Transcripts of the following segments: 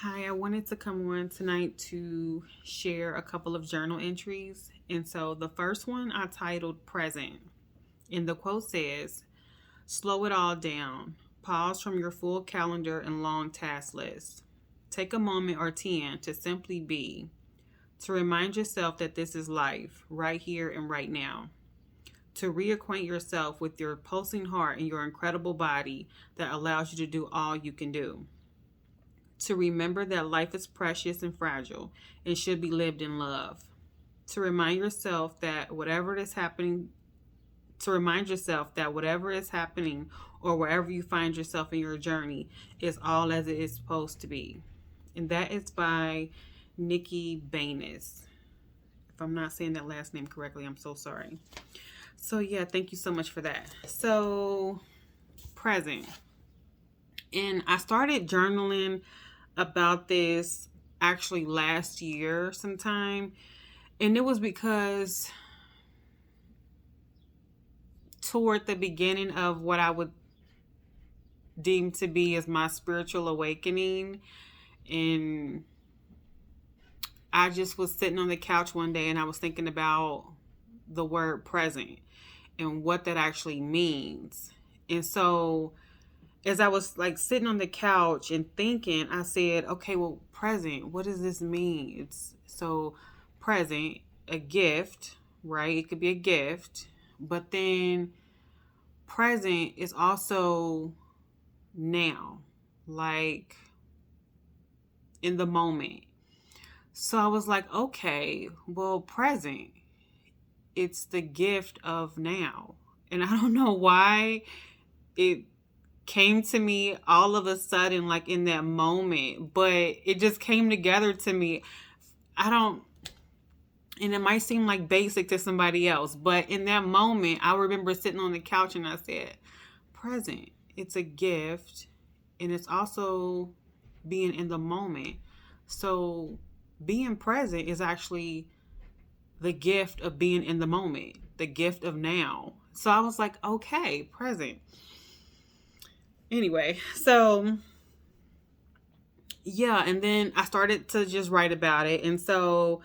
Hi, I wanted to come on tonight to share a couple of journal entries. And so the first one I titled Present. And the quote says, "Slow it all down. Pause from your full calendar and long task list. Take a moment or 10 to simply be, to remind yourself that this is life, right here and right now. To reacquaint yourself with your pulsing heart and your incredible body that allows you to do all you can do. To remember that life is precious and fragile and should be lived in love. To remind yourself that whatever is happening or wherever you find yourself in your journey is all as it is supposed to be." And that is by Nikki Banis. If I'm not saying that last name correctly, I'm so sorry. So yeah, thank you so much for that. So present. And I started journaling about this actually last year sometime. And it was because toward the beginning of what I would deem to be as my spiritual awakening, and I just was sitting on the couch one day and I was thinking about the word present and what that actually means. And so as I was like sitting on the couch and thinking, I said, okay, well, present, what does this mean? It's so present, a gift, right? It could be a gift, but then present is also now, like in the moment. So I was like, okay, well, present, it's the gift of now. And I don't know why it came to me all of a sudden, like in that moment, but it just came together to me. And it might seem like basic to somebody else, but in that moment, I remember sitting on the couch and I said, present, it's a gift, and it's also being in the moment. So being present is actually the gift of being in the moment, the gift of now. So I was like, okay, present. Anyway, so yeah, and then I started to just write about it. And so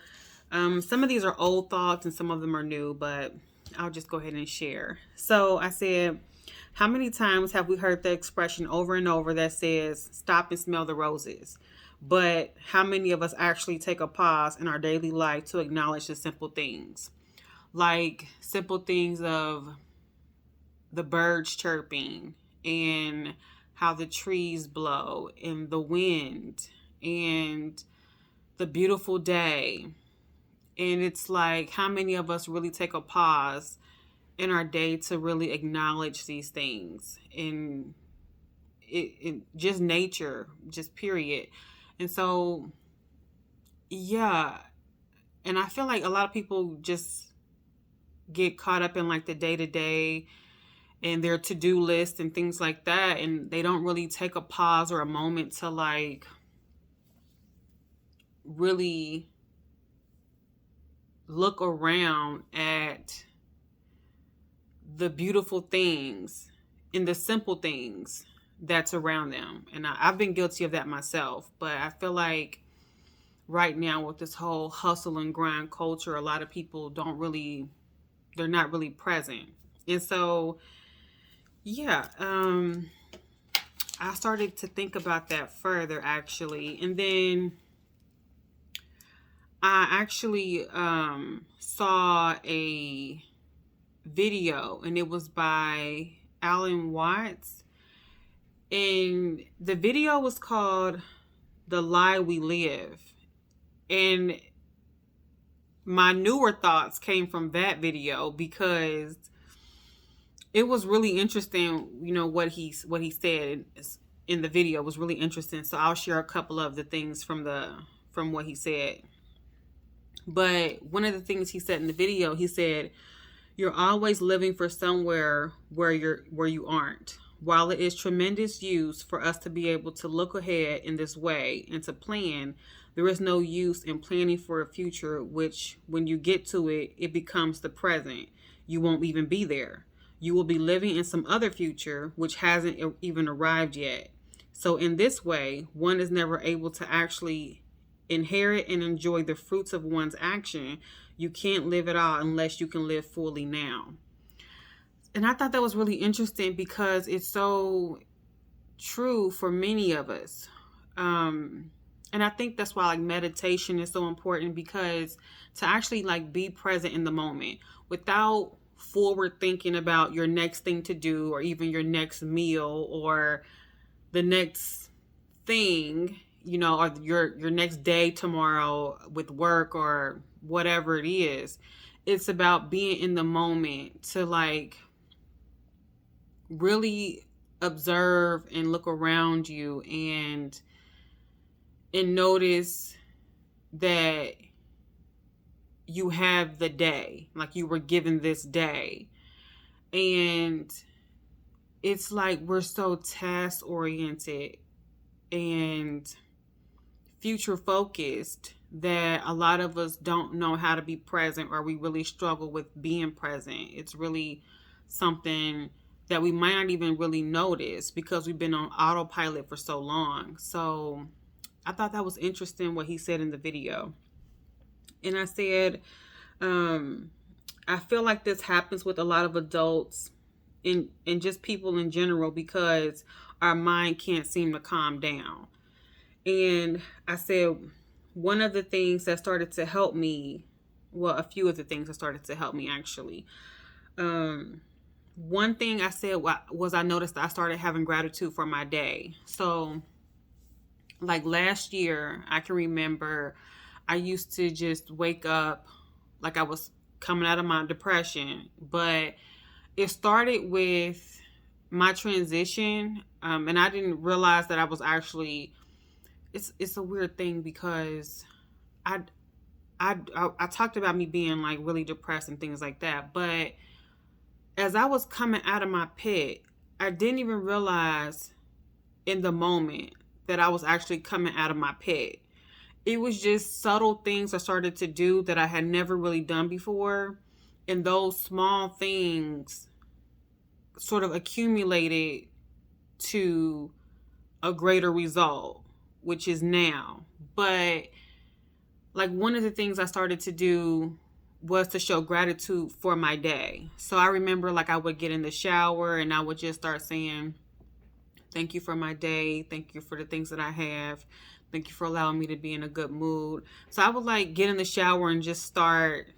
some of these are old thoughts and some of them are new, but I'll just go ahead and share. So I said, how many times have we heard the expression over and over that says, stop and smell the roses? But how many of us actually take a pause in our daily life to acknowledge the simple things? Like simple things of the birds chirping and how the trees blow and the wind and the beautiful day. And it's like, how many of us really take a pause in our day to really acknowledge these things and it just nature, just period. And so, yeah. And I feel like a lot of people just get caught up in like the day to day and their to-do list and things like that, and they don't really take a pause or a moment to like really look around at the beautiful things and the simple things that's around them. And I've been guilty of that myself, but I feel like right now with this whole hustle and grind culture, a lot of people they're not really present. And so yeah, I started to think about that further actually. And then I actually saw a video, and it was by Alan Watts. And the video was called "The Lie We Live." And my newer thoughts came from that video because it was really interesting, what he said in the video was really interesting. So I'll share a couple of the things from what he said. But one of the things he said in the video, he said, "You're always living for somewhere where you aren't. While it is tremendous use for us to be able to look ahead in this way and to plan, there is no use in planning for a future which, when you get to it, it becomes the present. You won't even be there. You will be living in some other future which hasn't even arrived yet. So in this way, one is never able to actually inherit and enjoy the fruits of one's action. You can't live at all unless you can live fully now. And I thought that was really interesting because it's so true for many of us. And I think that's why like meditation is so important, because to actually like be present in the moment without forward thinking about your next thing to do or even your next meal or the next thing, or your next day tomorrow with work or whatever it is. It's about being in the moment to like really observe and look around you and notice that you have the day, like you were given this day. And it's like we're so task oriented and future focused that a lot of us don't know how to be present, or we really struggle with being present. It's really something that we might not even really notice because we've been on autopilot for so long. So I thought that was interesting what he said in the video. And I said, I feel like this happens with a lot of adults and just people in general because our mind can't seem to calm down. And I said, one of the things that started to help me, well, a few of the things that started to help me actually. One thing I said was I noticed that I started having gratitude for my day. So, like last year, I can remember I used to just wake up like I was coming out of my depression. But it started with my transition, and I didn't realize that I was actually. It's a weird thing because I talked about me being like really depressed and things like that, but as I was coming out of my pit, I didn't even realize in the moment that I was actually coming out of my pit. It was just subtle things I started to do that I had never really done before. And those small things sort of accumulated to a greater result, which is now. But like one of the things I started to do was to show gratitude for my day. So I remember like I would get in the shower and I would just start saying, thank you for my day. Thank you for the things that I have. Thank you for allowing me to be in a good mood. So I would like get in the shower and just start,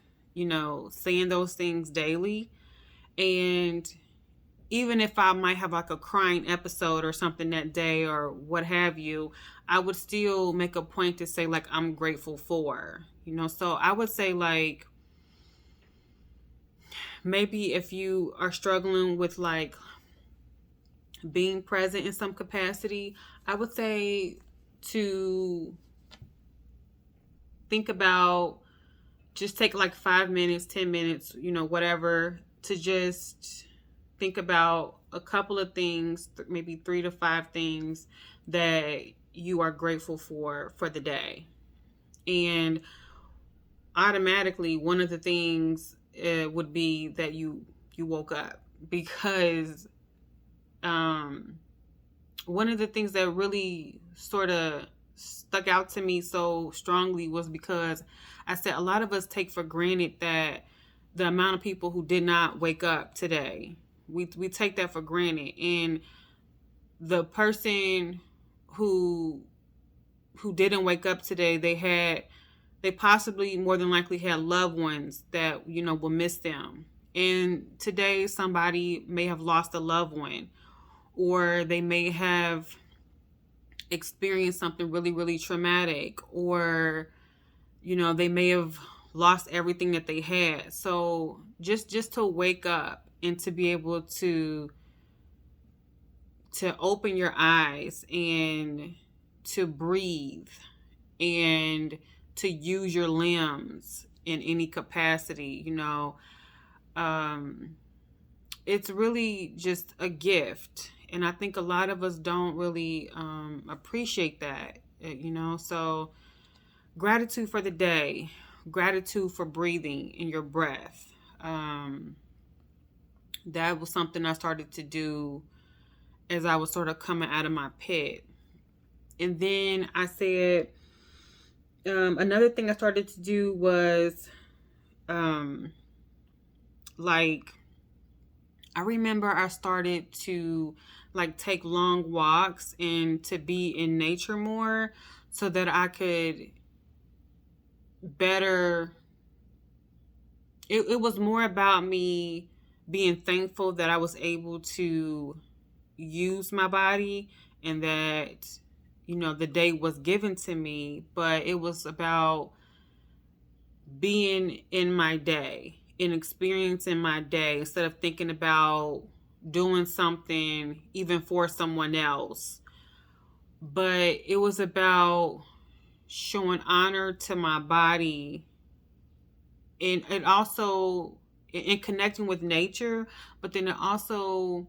saying those things daily. And even if I might have like a crying episode or something that day or what have you, I would still make a point to say like I'm grateful for, So I would say like maybe if you are struggling with like being present in some capacity, I would say to think about, just take like 5 minutes, 10 minutes, whatever, to just think about a couple of things, maybe 3 to 5 things that you are grateful for the day. And automatically one of the things would be that you woke up, because one of the things that really sort of stuck out to me so strongly was because I said a lot of us take for granted that the amount of people who did not wake up today, we take that for granted. And the person who didn't wake up today, they possibly more than likely had loved ones that will miss them. And today somebody may have lost a loved one, or they may have experienced something really, really traumatic, or they may have lost everything that they had. So just to wake up and to be able to open your eyes and to breathe and to use your limbs in any capacity, it's really just a gift. And I think a lot of us don't really appreciate that, So gratitude for the day, gratitude for breathing in your breath. That was something I started to do as I was sort of coming out of my pit. And then I said, another thing I started to do was, um, like, I remember I started to like take long walks and to be in nature more so that I could better. It was more about me being thankful that I was able to use my body and that, the day was given to me, but it was about being in my day and experiencing my day instead of thinking about doing something even for someone else. But it was about showing honor to my body, and also in connecting with nature, but then it also,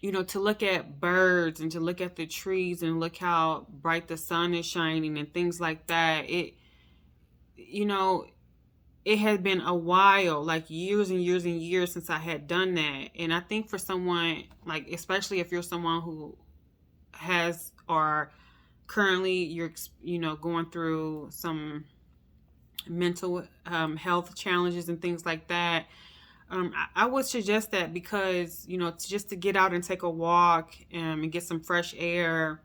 to look at birds and to look at the trees and look how bright the sun is shining and things like that. You know, it had been a while, like years and years and years since I had done that. And I think for someone, like, especially if you're someone who has or currently you're, going through some mental health challenges and things like that, I would suggest that because, just to get out and take a walk and get some fresh air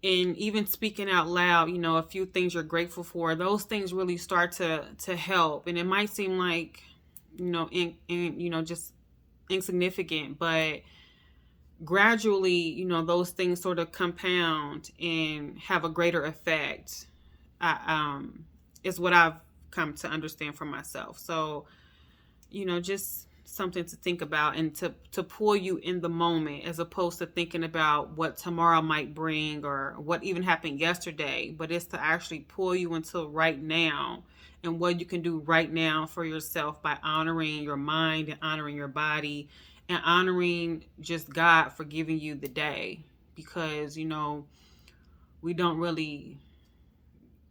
and even speaking out loud, a few things you're grateful for, those things really start to help. And it might seem like, just insignificant, but gradually, those things sort of compound and have a greater effect. Is what I've come to understand for myself. So, just something to think about and to pull you in the moment as opposed to thinking about what tomorrow might bring or what even happened yesterday, but it's to actually pull you into right now and what you can do right now for yourself by honoring your mind and honoring your body and honoring just God for giving you the day. Because, we don't really,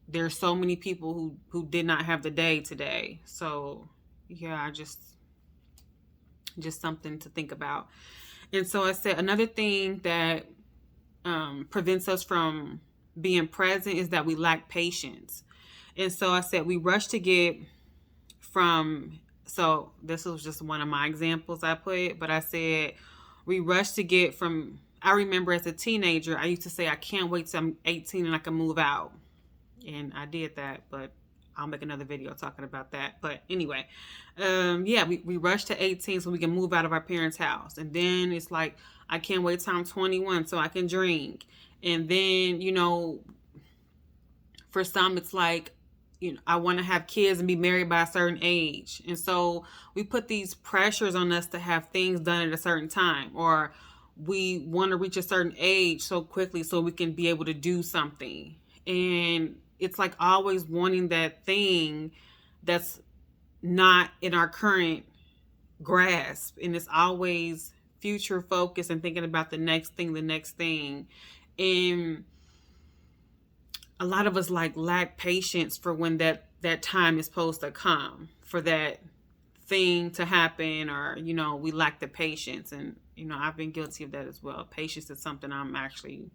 there's so many people who did not have the day today. So yeah, I just something to think about. And so I said another thing that prevents us from being present is that we lack patience. And so I said we rush to get from, so this was just one of my examples I put, but I said we rush to get from, I remember as a teenager, I used to say, I can't wait till I'm 18 and I can move out. And I did that, but I'll make another video talking about that. But anyway, yeah, we rush to 18 so we can move out of our parents' house. And then it's like, I can't wait till I'm 21 so I can drink. And then, for some, it's like, I want to have kids and be married by a certain age. And so we put these pressures on us to have things done at a certain time, or we want to reach a certain age so quickly so we can be able to do something. And it's like always wanting that thing that's not in our current grasp. And it's always future focused and thinking about the next thing. And a lot of us lack patience for when that time is supposed to come for that thing to happen, or, we lack the patience. And, I've been guilty of that as well. Patience is something I'm actually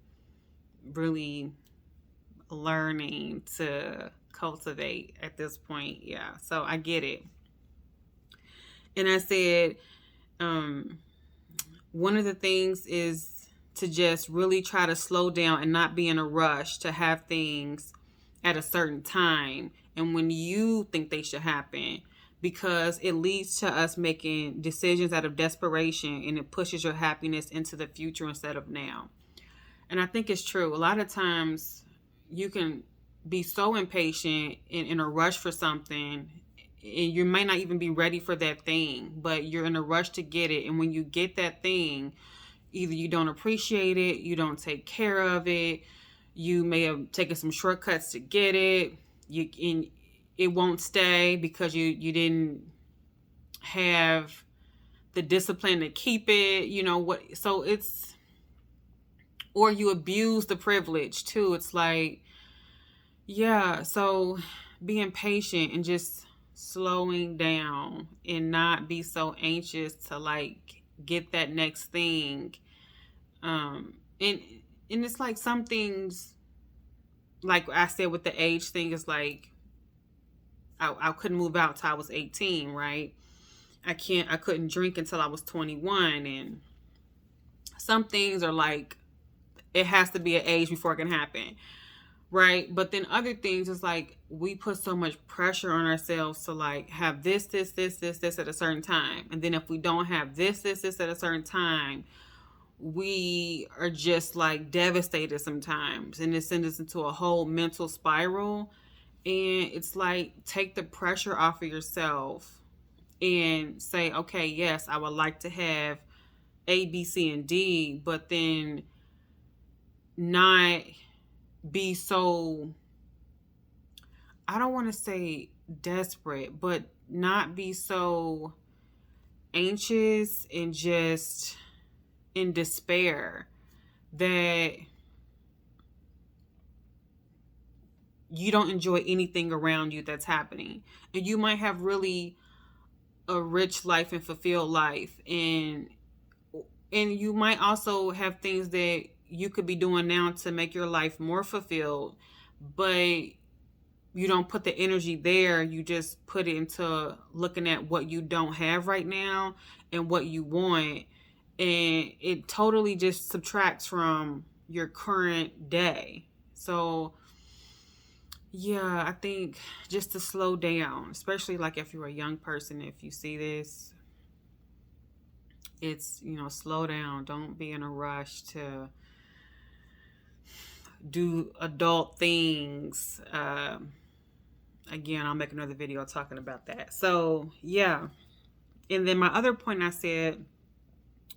really learning to cultivate at this point. Yeah, so I get it. And I said, one of the things is to just really try to slow down and not be in a rush to have things at a certain time and when you think they should happen, because it leads to us making decisions out of desperation and it pushes your happiness into the future instead of now. And I think it's true. A lot of times you can be so impatient in a rush for something, and you may not even be ready for that thing, but you're in a rush to get it. And when you get that thing, either you don't appreciate it, you don't take care of it, you may have taken some shortcuts to get it, and it won't stay because you didn't have the discipline to keep it, so it's, or you abuse the privilege too. It's like, yeah, so being patient and just slowing down and not be so anxious to get that next thing. And and it's like some things, like I said with the age thing, is like I couldn't move out till I was 18, right? I couldn't drink until I was 21. And some things are like, it has to be an age before it can happen, right? But then other things is like we put so much pressure on ourselves to like have this at a certain time. And then if we don't have this at a certain time, we are just like devastated sometimes. And it sends us into a whole mental spiral. And it's like, take the pressure off of yourself and say, okay, yes, I would like to have A, B, C, and D, but then not be so, I don't want to say desperate, but not be so anxious and just in despair that you don't enjoy anything around you that's happening. And you might have really a rich life and fulfilled life, and you might also have things that you could be doing now to make your life more fulfilled, but you don't put the energy there. You just put it into looking at what you don't have right now and what you want, and it totally just subtracts from your current day. So yeah, I think just to slow down, especially like if you're a young person, if you see this, it's, slow down. Don't be in a rush to do adult things. Again, I'll make another video talking about that. So, yeah. And then my other point I said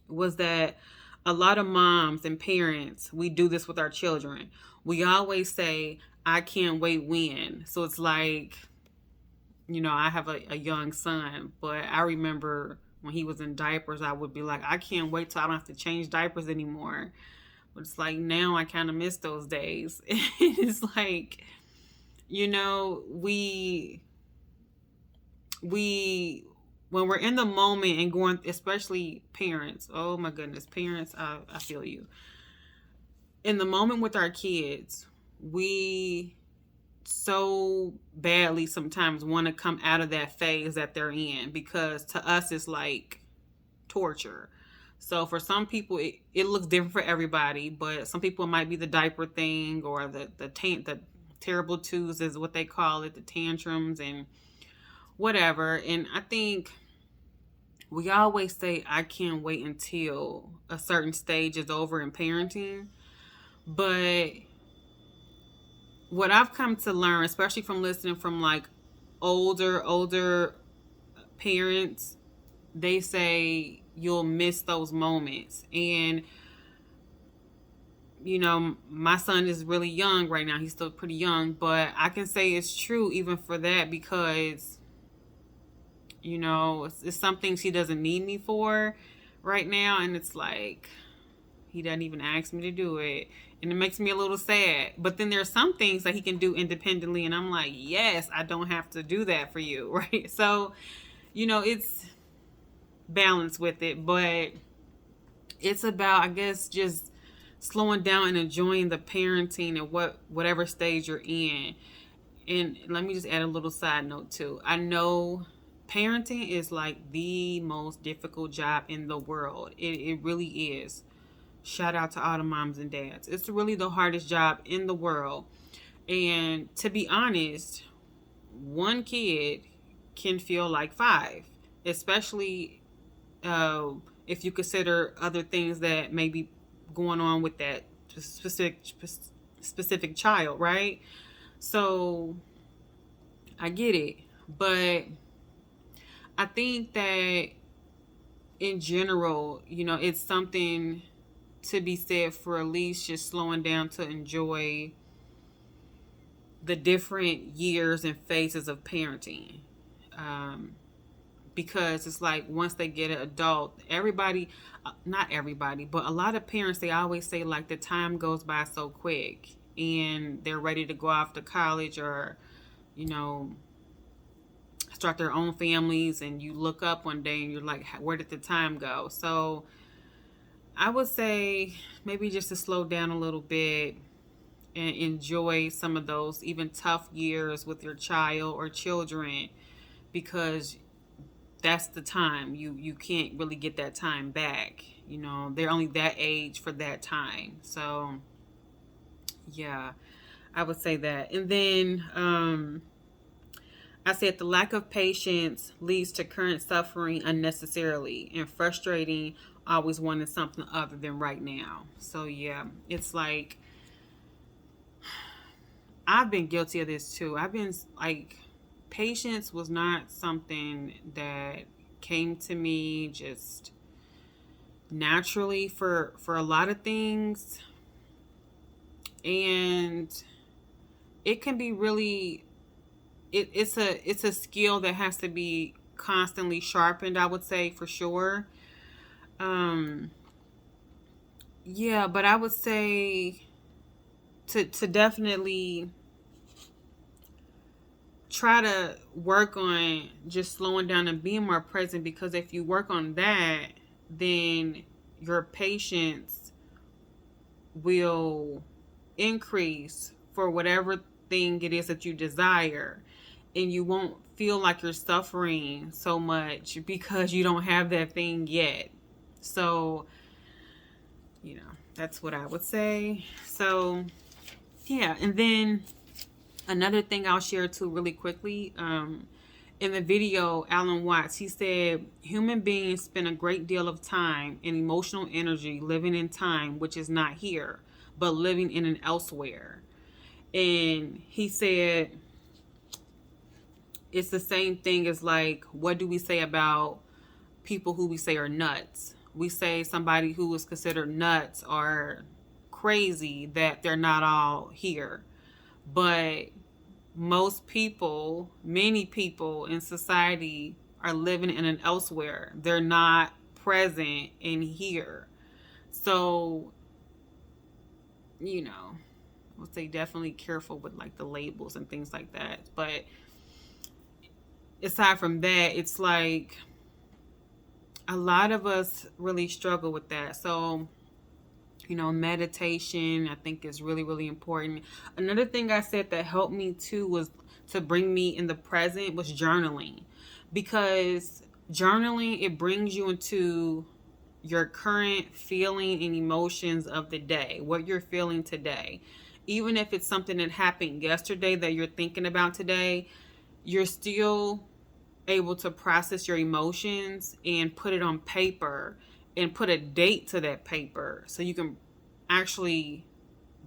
was that a lot of moms and parents, we do this with our children. We always say, I can't wait when. So it's like, I have a young son, but I remember when he was in diapers, I would be like, I can't wait till I don't have to change diapers anymore. But it's like now I kind of miss those days. It's like, we when we're in the moment and going, especially parents, oh my goodness, parents, I feel you. In the moment with our kids, we so badly sometimes want to come out of that phase that they're in, because to us it's like torture. So for some people it looks different for everybody, but some people it might be the diaper thing, or the terrible twos is what they call it, the tantrums and whatever. And I think we always say, I can't wait until a certain stage is over in parenting. But what I've come to learn, especially from listening from like older parents, they say you'll miss those moments. And my son is really young right now. He's still pretty young, but I can say it's true even for that, because it's some things he doesn't need me for right now, and it's like he doesn't even ask me to do it, and it makes me a little sad. But then there's some things that he can do independently, and I'm like, yes, I don't have to do that for you, right? So it's balance with it, but it's about, I guess, just slowing down and enjoying the parenting and whatever stage you're in. And let me just add a little side note too. I know parenting is like the most difficult job in the world. It really is. Shout out to all the moms and dads. It's really the hardest job in the world. And to be honest, one kid can feel like five, especially if you consider other things that may be going on with that specific child, right? So I get it, but I think that in general, it's something to be said for at least just slowing down to enjoy the different years and phases of parenting. Because it's like once they get an adult, everybody, not everybody, but a lot of parents, they always say like the time goes by so quick and they're ready to go off to college or, start their own families, and you look up one day and you're like, where did the time go? So I would say maybe just to slow down a little bit and enjoy some of those even tough years with your child or children, because that's the time. You can't really get that time back. They're only that age for that time. So yeah, I would say that. And then I said the lack of patience leads to current suffering unnecessarily and frustrating, always wanting something other than right now. So yeah, it's like I've been guilty of this too. I've been like, patience was not something that came to me just naturally for a lot of things, and it can be really it's a skill that has to be constantly sharpened, I would say, for sure. um yeah, but I would say to definitely try to work on just slowing down and being more present, because if you work on that, then your patience will increase for whatever thing it is that you desire, and you won't feel like you're suffering so much because you don't have that thing yet. So that's what I would say. So yeah, and then another thing I'll share too really quickly. In the video, Alan Watts, he said, human beings spend a great deal of time and emotional energy living in time which is not here, but living in an elsewhere. And he said, it's the same thing as like, what do we say about people who we say are nuts? We say somebody who is considered nuts or crazy, that they're not all here. But many people in society are living in an elsewhere. They're not present in here. So, I would say definitely careful with like the labels and things like that. But aside from that, it's like a lot of us really struggle with that. So, meditation I think is really, really important. Another thing I said that helped me too was to bring me in the present was journaling, because journaling, it brings you into your current feeling and emotions of the day, what you're feeling today. Even if it's something that happened yesterday that you're thinking about today, you're still able to process your emotions and put it on paper and put a date to that paper, so you can actually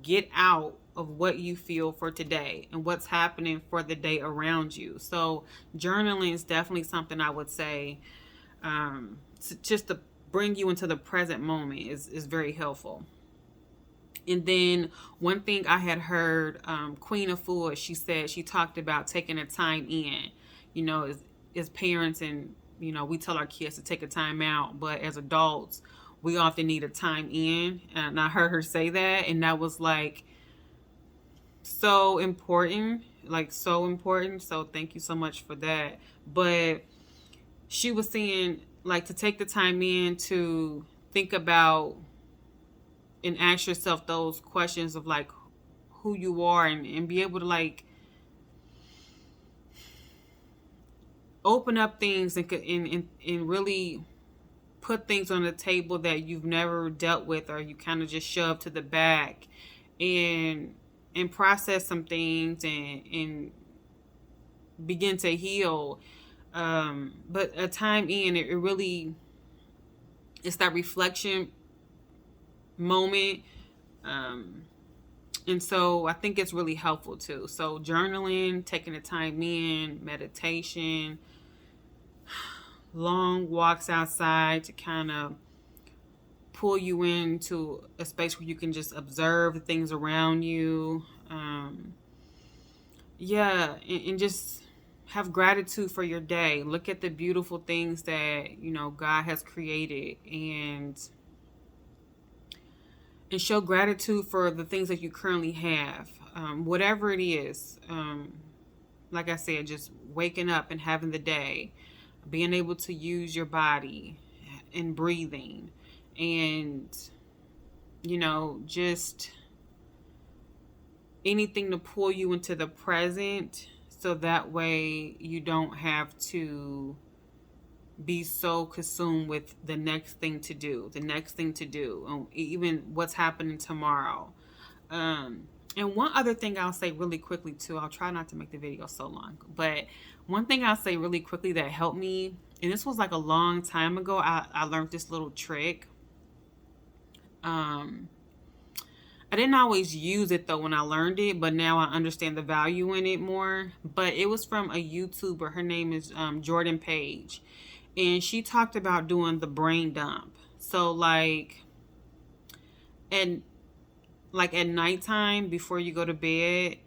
get out of what you feel for today and what's happening for the day around you. So journaling is definitely something I would say, just to bring you into the present moment is very helpful. And then one thing I had heard, Queen of Fools, she said, she talked about taking a time in, as parents, and we tell our kids to take a time out, but as adults we often need a time in. And I heard her say that, and that was like so important, like so important. So thank you so much for that. But she was saying like to take the time in to think about and ask yourself those questions of like who you are, and be able to like open up things and really put things on the table that you've never dealt with, or you kind of just shove to the back, and process some things and begin to heal. But a time in it really, it's that reflection moment. And so I think it's really helpful too. So journaling, taking the time in, meditation, long walks outside to kind of pull you into a space where you can just observe the things around you. Yeah, and just have gratitude for your day. Look at the beautiful things that God has created, and show gratitude for the things that you currently have, whatever it is. Like I said, just waking up and having the day, being able to use your body and breathing, and, just anything to pull you into the present, so that way you don't have to be so consumed with the next thing to do, even what's happening tomorrow. And one other thing I'll say really quickly too, I'll try not to make the video so long, but one thing I'll say really quickly that helped me, and this was like a long time ago, I learned this little trick. I didn't always use it though when I learned it, but now I understand the value in it more. But it was from a YouTuber. Her name is Jordan Page. And she talked about doing the brain dump. So and at nighttime before you go to bed,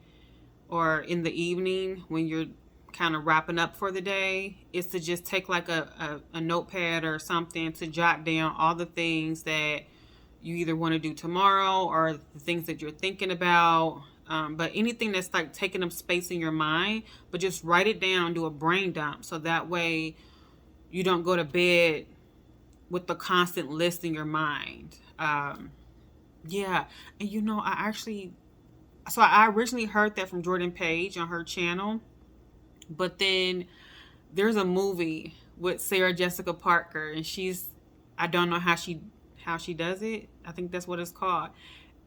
or in the evening when you're kind of wrapping up for the day, is to just take like a notepad or something to jot down all the things that you either want to do tomorrow or the things that you're thinking about. But anything that's like taking up space in your mind, but just write it down, do a brain dump. So that way you don't go to bed with the constant list in your mind. Yeah. And I originally heard that from Jordan Page on her channel, but then there's a movie with Sarah Jessica Parker, and I don't know how she does it. I think that's what it's called.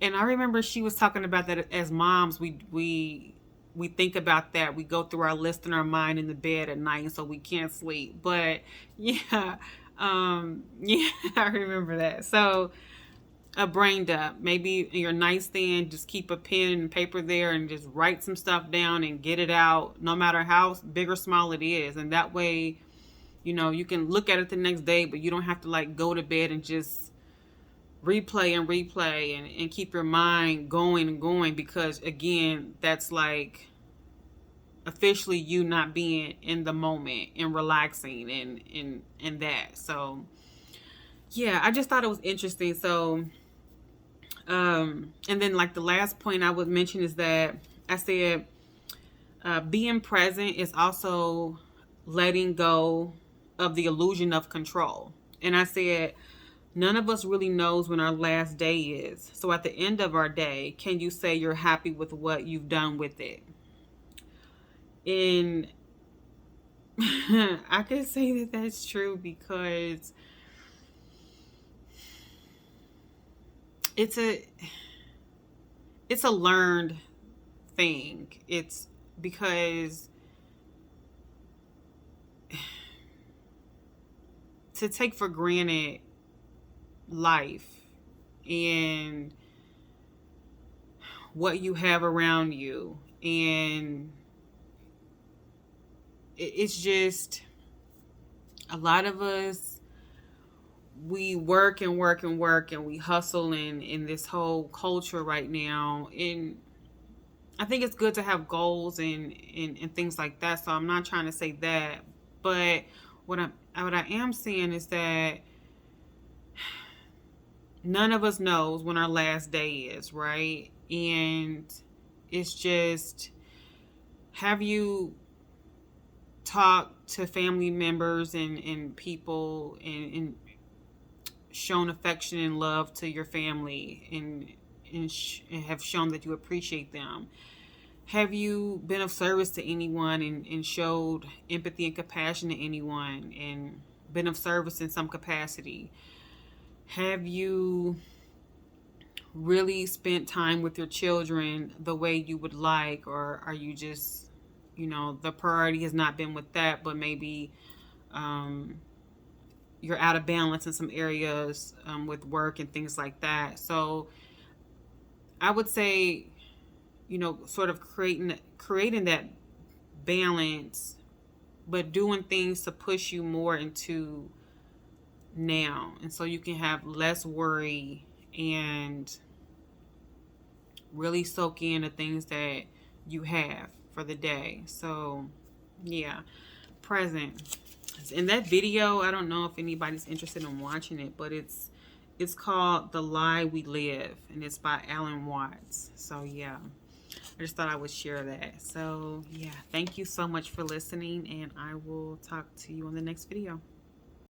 And I remember she was talking about that as moms, we think about that. We go through our list in our mind in the bed at night, so we can't sleep. But yeah, yeah, I remember that. So a brain dump, maybe in your nightstand, just keep a pen and paper there and just write some stuff down and get it out, no matter how big or small it is. And that way, you can look at it the next day, but you don't have to like go to bed and just replay and keep your mind going and going, because again, that's like officially you not being in the moment and relaxing and that. So yeah, I just thought it was interesting. So and then like the last point I would mention is that I said being present is also letting go of the illusion of control. And I said none of us really knows when our last day is. So at the end of our day, can you say you're happy with what you've done with it? And I could say that that's true, because it's a learned thing. It's because to take for granted life and what you have around you, and it's just a lot of us, we work and work and work, and we hustle in this whole culture right now. And I think it's good to have goals and things like that. So I'm not trying to say that, but what I am saying is that none of us knows when our last day is, right? And it's just, have you talked to family members and people and shown affection and love to your family, and have shown that you appreciate them? Have you been of service to anyone and showed empathy and compassion to anyone and been of service in some capacity? Have you really spent time with your children the way you would like? Or are you just, the priority has not been with that, but maybe you're out of balance in some areas with work and things like that. So I would say, sort of creating that balance, but doing things to push you more into now, and so you can have less worry and really soak in the things that you have for the day. So yeah, present. In that video, I don't know if anybody's interested in watching it, but it's called The Lie We Live, and it's by Alan Watts. So yeah, I just thought I would share that. So yeah, thank you so much for listening, and I will talk to you on the next video.